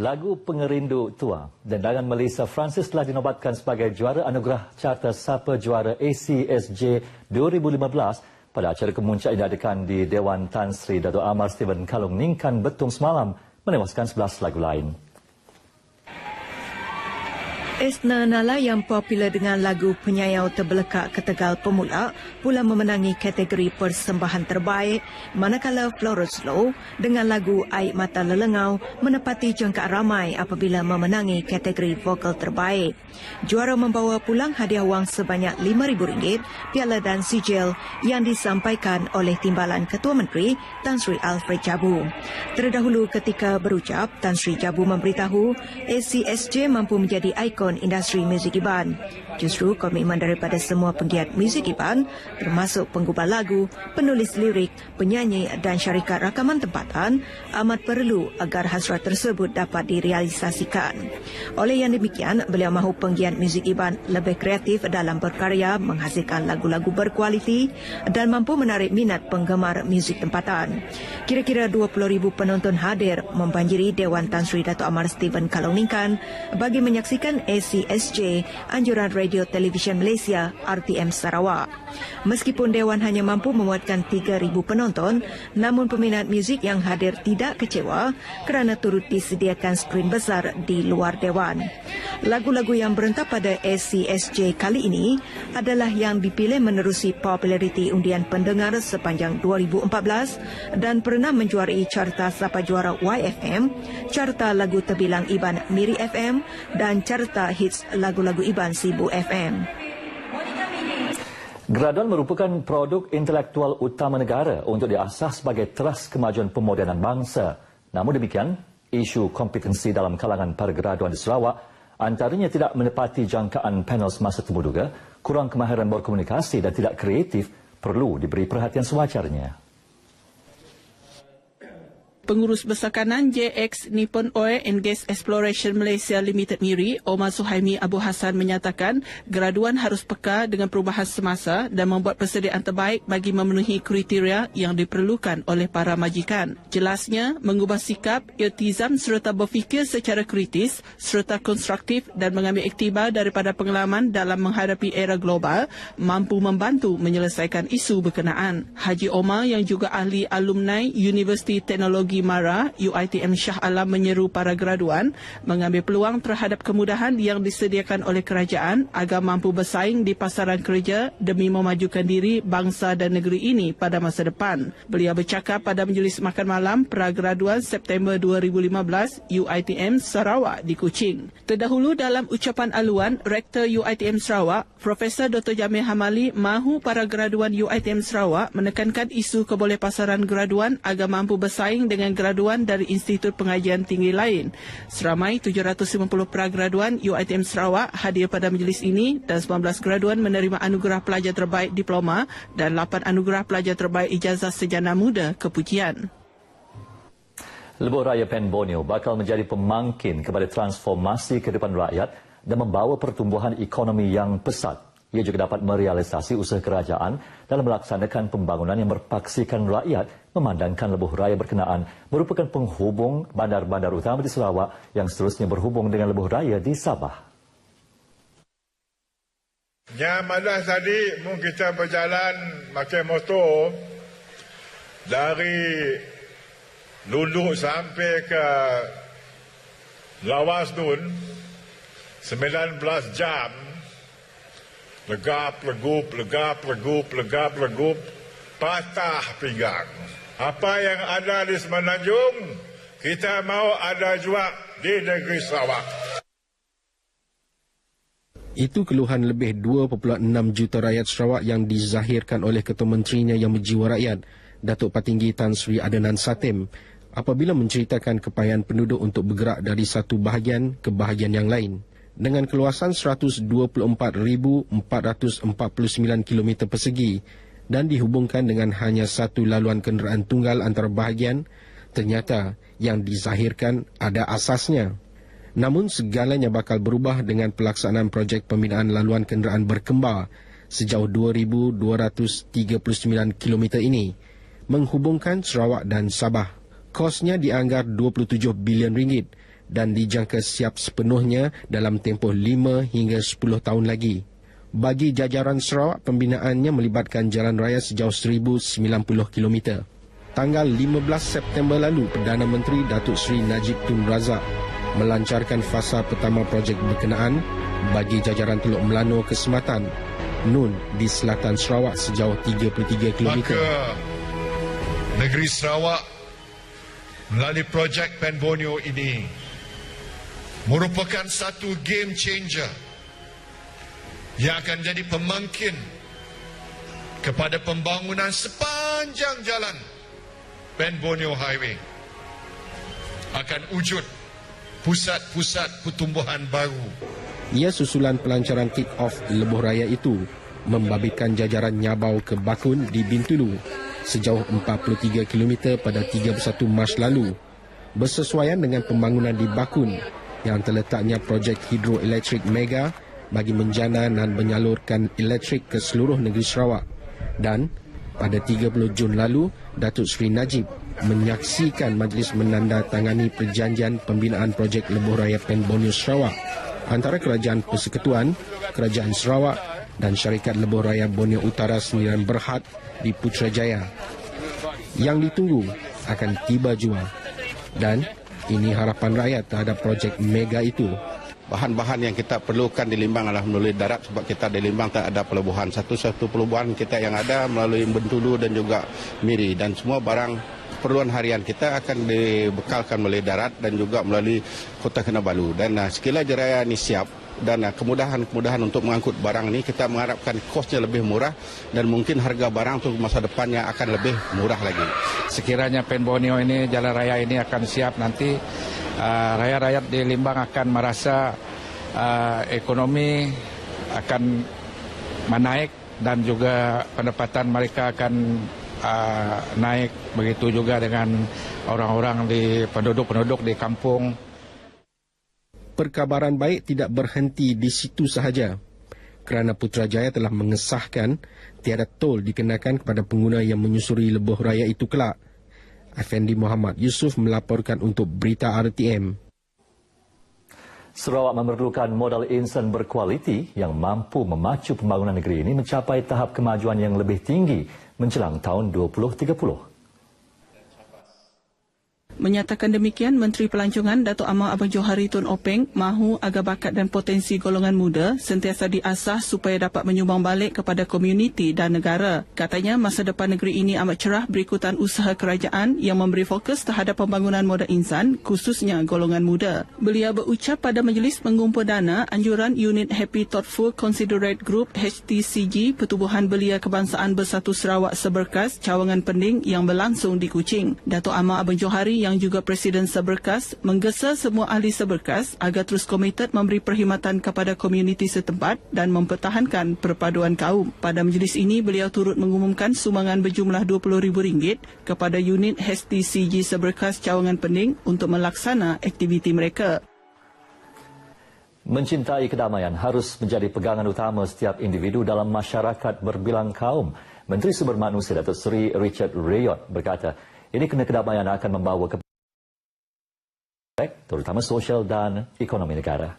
Lagu Pengerindu Tua, dandangan Malaysia Francis telah dinobatkan sebagai juara anugerah Carta Sapa Juara ACSJ 2015 pada acara kemuncak yang diadakan di Dewan Tan Sri Dato' Amar Steven Kalong Ningkan Betung semalam, menewaskan 11 lagu lain. Esna Nala yang popular dengan lagu Penyayau Terbelekak ke Tegal Pemula pula memenangi kategori persembahan terbaik, manakala Florence Low dengan lagu Air Mata Lelengau menepati jangkaan ramai apabila memenangi kategori vokal terbaik. Juara membawa pulang hadiah wang sebanyak RM5,000, piala dan sijil yang disampaikan oleh Timbalan Ketua Menteri Tan Sri Alfred Jabu. Terdahulu ketika berucap, Tan Sri Jabu memberitahu ACSJ mampu menjadi ikon industri muzik Iban. Justru komitmen daripada semua penggiat muzik Iban, termasuk penggubah lagu, penulis lirik, penyanyi dan syarikat rakaman tempatan, amat perlu agar hasrat tersebut dapat direalisasikan. Oleh yang demikian, beliau mahu penggiat muzik Iban lebih kreatif dalam berkarya, menghasilkan lagu-lagu berkualiti dan mampu menarik minat penggemar muzik tempatan. Kira-kira 20,000 penonton hadir membanjiri Dewan Tan Sri Dato' Amar Steven Kalong Ningkan bagi menyaksikan ACSJ, Anjuran Radio Televisyen Malaysia RTM Sarawak. Meskipun Dewan hanya mampu memuatkan 3,000 penonton, namun peminat muzik yang hadir tidak kecewa kerana turut disediakan skrin besar di luar Dewan. Lagu-lagu yang berentap pada ACSJ kali ini adalah yang dipilih menerusi populariti undian pendengar sepanjang 2014 dan pernah menjuarai Carta Sapa Juara YFM, Carta Lagu Terbilang Iban Miri FM dan Carta Hits Lagu-Lagu Iban Sibu FM. Graduan merupakan produk intelektual utama negara untuk diasah sebagai teras kemajuan pemodenan bangsa. Namun demikian, isu kompetensi dalam kalangan para graduan di Sarawak antaranya tidak menepati jangkaan panel semasa temuduga, kurang kemahiran berkomunikasi dan tidak kreatif perlu diberi perhatian sewajarnya. Pengurus Besar Kanan JX Nippon Oil and Gas Exploration Malaysia Limited MIRI, Omar Suhaimi Abu Hassan menyatakan graduan harus peka dengan perubahan semasa dan membuat persediaan terbaik bagi memenuhi kriteria yang diperlukan oleh para majikan. Jelasnya, mengubah sikap, iltizam serta berfikir secara kritis serta konstruktif dan mengambil iktibar daripada pengalaman dalam menghadapi era global mampu membantu menyelesaikan isu berkenaan. Haji Omar yang juga ahli alumni Universiti Teknologi MARA UiTM Shah Alam menyeru para graduan mengambil peluang terhadap kemudahan yang disediakan oleh kerajaan agar mampu bersaing di pasaran kerja demi memajukan diri bangsa dan negeri ini pada masa depan. Beliau bercakap pada majlis makan malam pra-graduan September 2015 UiTM Sarawak di Kuching. Terdahulu dalam ucapan aluan, Rektor UiTM Sarawak, Profesor Dr. Jamil Hamali mahu para graduan UiTM Sarawak menekankan isu kebolehpasaran graduan agar mampu bersaing dengan graduan dari institut pengajian tinggi lain. Seramai 750 pra-graduan UiTM Sarawak hadir pada majlis ini dan 19 graduan menerima anugerah pelajar terbaik diploma dan 8 anugerah pelajar terbaik ijazah sarjana muda kepujian. Lebuh Raya Pen Borneo bakal menjadi pemangkin kepada transformasi kehidupan rakyat dan membawa pertumbuhan ekonomi yang pesat. Ia juga dapat merealisasi usaha kerajaan dalam melaksanakan pembangunan yang berpaksikan rakyat, memandangkan lebuh raya berkenaan merupakan penghubung bandar-bandar utama di Sarawak yang seterusnya berhubung dengan lebuh raya di Sabah. Yang malas tadi, mungkin kita berjalan pakai motor dari Luluk sampai ke Lawas Dun, 19 jam. Legap, legup, legap, legup, legap, legup, patah pinggang. Apa yang ada di Semenanjung, kita mau ada juga di negeri Sarawak. Itu keluhan lebih 2.6 juta rakyat Sarawak yang dizahirkan oleh Ketua Menterinya yang berjiwa rakyat, Datuk Patinggi Tan Sri Adenan Satem, apabila menceritakan kepayahan penduduk untuk bergerak dari satu bahagian ke bahagian yang lain. Dengan keluasan 124,449 km persegi dan dihubungkan dengan hanya satu laluan kenderaan tunggal antara bahagian, ternyata yang dizahirkan ada asasnya. Namun segalanya bakal berubah dengan pelaksanaan projek pembinaan laluan kenderaan berkembar sejauh 2,239 km ini, menghubungkan Sarawak dan Sabah. Kosnya dianggar RM27 bilion dan dijangka siap sepenuhnya dalam tempoh 5 hingga 10 tahun lagi. Bagi jajaran Sarawak, pembinaannya melibatkan jalan raya sejauh 1,090 km. Tanggal 15 September lalu, Perdana Menteri Datuk Seri Najib Tun Razak melancarkan fasa pertama projek berkenaan bagi jajaran Teluk Melano Kesematan, Nun di selatan Sarawak sejauh 33 km. Maka negeri Sarawak melalui projek Pen Borneo ini merupakan satu game changer yang akan jadi pemangkin kepada pembangunan sepanjang jalan Pen Borneo Highway. Akan wujud pusat-pusat pertumbuhan baru. Ia susulan pelancaran kick-off lebuh raya itu membabitkan jajaran Nyabau ke Bakun di Bintulu sejauh 43 km pada 31 Mac lalu, bersesuaian dengan pembangunan di Bakun yang terletaknya projek hidroelektrik mega bagi menjana dan menyalurkan elektrik ke seluruh negeri Sarawak. Dan pada 30 Jun lalu, Datuk Seri Najib menyaksikan majlis menandatangani perjanjian pembinaan projek lebuh raya Pen Borneo Sarawak antara Kerajaan Persekutuan, Kerajaan Sarawak dan Syarikat Lebuh Raya Borneo Utara Sendirian Berhad di Putrajaya. Yang ditunggu akan tiba jua. Dan ini harapan rakyat terhadap projek mega itu. Bahan-bahan yang kita perlukan di Limbang adalah melalui darat, sebab kita di Limbang tak ada pelabuhan. Satu-satu pelabuhan kita yang ada melalui Bintulu dan juga Miri. Dan semua barang keperluan harian kita akan dibekalkan melalui darat dan juga melalui Kota Kinabalu. Dan sekiranya raya ini siap dan kemudahan-kemudahan untuk mengangkut barang ini, kita mengharapkan kosnya lebih murah dan mungkin harga barang untuk masa depannya akan lebih murah lagi. Sekiranya Pen Borneo ini, jalan raya ini akan siap nanti, rakyat-rakyat di Limbang akan merasa ekonomi akan menaik dan juga pendapatan mereka akan naik. Begitu juga dengan orang-orang di penduduk-penduduk di kampung. Perkabaran baik tidak berhenti di situ sahaja, kerana Putrajaya telah mengesahkan tiada tol dikenakan kepada pengguna yang menyusuri lebuh raya itu kelak. Effendi Muhammad Yusof melaporkan untuk Berita RTM. Sarawak memerlukan modal insan berkualiti yang mampu memacu pembangunan negeri ini mencapai tahap kemajuan yang lebih tinggi menjelang tahun 2030. Menyatakan demikian, Menteri Pelancongan Datuk Amar Abang Johari Tun Openg mahu agar bakat dan potensi golongan muda sentiasa diasah supaya dapat menyumbang balik kepada komuniti dan negara. Katanya masa depan negeri ini amat cerah berikutan usaha kerajaan yang memberi fokus terhadap pembangunan modal insan, khususnya golongan muda. Beliau berucap pada majlis mengumpul dana anjuran unit Happy Thoughtful Considerate Group HTCG Pertubuhan Belia Kebangsaan Bersatu Sarawak Seberkas Cawangan Pending yang berlangsung di Kuching. Datuk Amar Abang Johari yang juga Presiden Seberkas menggesa semua ahli Seberkas agar terus komited memberi perkhidmatan kepada komuniti setempat dan mempertahankan perpaduan kaum. Pada majlis ini, beliau turut mengumumkan sumbangan berjumlah RM20,000 kepada unit HTCG Seberkas Cawangan Pending untuk melaksana aktiviti mereka. Mencintai kedamaian harus menjadi pegangan utama setiap individu dalam masyarakat berbilang kaum. Menteri Sumber Manusia Datuk Seri Richard Rayot berkata, ini kena kedamaian akan membawa ke terutama sosial dan ekonomi negara.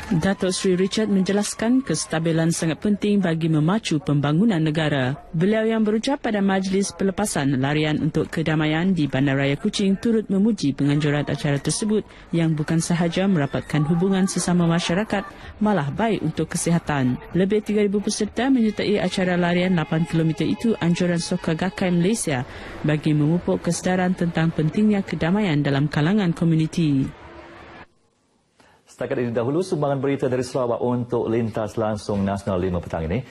Datuk Seri Richard menjelaskan kestabilan sangat penting bagi memacu pembangunan negara. Beliau yang berucap pada majlis pelepasan larian untuk kedamaian di Bandaraya Kuching turut memuji penganjuran acara tersebut yang bukan sahaja merapatkan hubungan sesama masyarakat, malah baik untuk kesihatan. Lebih 3,000 peserta menyertai acara larian 8 km itu anjuran Soka Gakkai Malaysia bagi memupuk kesedaran tentang pentingnya kedamaian dalam kalangan komuniti. Setakat ini dahulu sumbangan berita dari Sarawak untuk Lintas Langsung Nasional 5 petang ini.